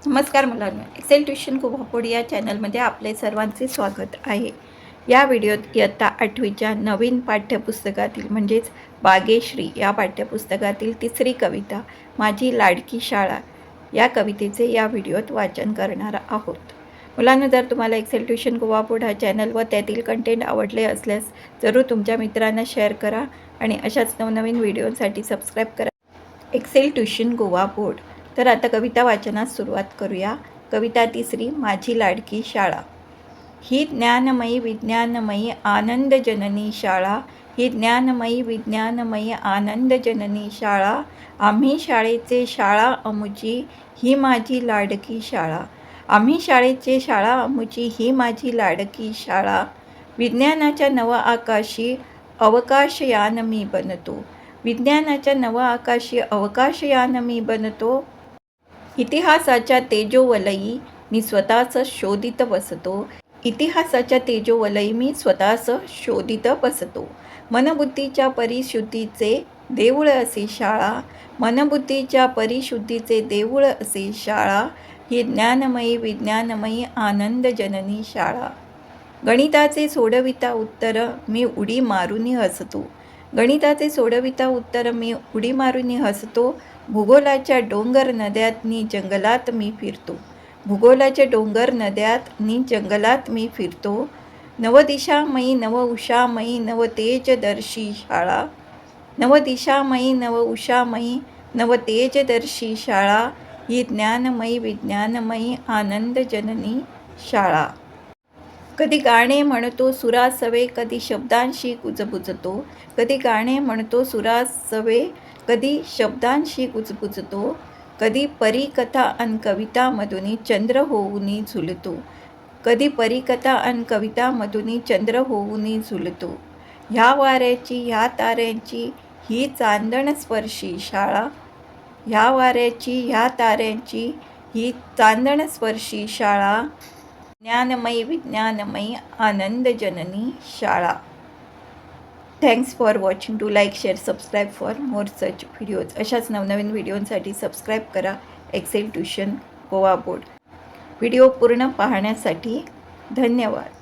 नमस्कार मुलांनो, Excel tuition कुभापूड या चॅनलमध्ये आपले सर्वांचे स्वागत आहे. या व्हिडिओत इयत्ता 8वीच्या नवीन पाठ्यपुस्तकातील म्हणजेच बागेश्री या पाठ्यपुस्तकातील तिसरी कविता माझी लाडकी शाळा या कवितेचे या व्हिडिओत वाचन करणार आहोत. मुलांनो, जर तुम्हाला एक्सेल ट्युशन कुभापूड हा चॅनल व त्यातील कंटेंट आवडले असल्यास जरूर तुमच्या मित्रांना शेअर करा आणि अशाच नवनवीन व्हिडिओसाठी सबस्क्राईब करा. एक्सेल ट्युशन कुभापूड. तर आता कविता वाचनास सुरुवात करूया. कविता तिसरी, माझी लाडकी शाळा. ही ज्ञानमयी विज्ञानमयी आनंदजननी शाळा, ही ज्ञानमयी विज्ञानमयी आनंदजननी शाळा. आम्ही शाळेचे शाळा अमुची, ही माझी लाडकी शाळा. आम्ही शाळेचे शाळा अमुची, ही माझी लाडकी शाळा. विज्ञानाच्या नव आकाशी अवकाशयान मी बनतो, विज्ञानाच्या नव आकाशी अवकाशयान मी बनतो. इतिहासाच्या तेजोवलयी मी स्वतःच शोधित बसतो, इतिहासाच्या तेजोवलयी मी स्वतःच शोधित बसतो. मनबुद्धीच्या परिशुद्धीचे देऊळ असे शाळा, मनबुद्धीच्या परिशुद्धीचे देऊळ असे शाळा. ही ज्ञानमयी विज्ञानमयी आनंदजननी शाळा. गणिताचे सोडविता उत्तर मी उडी मारून हसतो, गणिताचे सोडविता उत्तर मी उडी मारून हसतो. भूगोलाच्या डोंगर नद्यातनी जंगलात मी फिरतो, भूगोलाच्या डोंगर नद्यातनी जंगलात मी फिरतो. नवदिशामयी नव उषामयी नव तेजदर्शी शाळा, नवदिशामयी नव उषामयी नव तेजदर्शी शाळा. ही ज्ञानमयी विज्ञानमयी आनंदजननी शाळा. कधी गाणे म्हणतो सुरासवे, कधी शब्दांशी कुजबुजतो, कधी गाणे म्हणतो सुरासवे, कधी शब्दांशी कुजबुजतो. कधी परीकथा अन कवितामधुनी चंद्र होऊनी झुलतो, कधी परीकथा अन कवितामधुनी चंद्र होऊनी झुलतो. ह्या वाऱ्याची ह्या ताऱ्यांची ही चांदण स्पर्शी शाळा, ह्या वाऱ्याची ह्या ताऱ्यांची ही चांदण स्पर्शी शाळा. ज्ञानमयी विज्ञानमयी आनंदजननी शाळा. Thanks for watching. To like share subscribe for more such videos. अशाच नवनवीन व्हिडिओंसाठी सबस्क्राईब करा एक्सेल ट्युशन कुभापूड. व्हिडिओ पूर्ण पाहण्यासाठी धन्यवाद.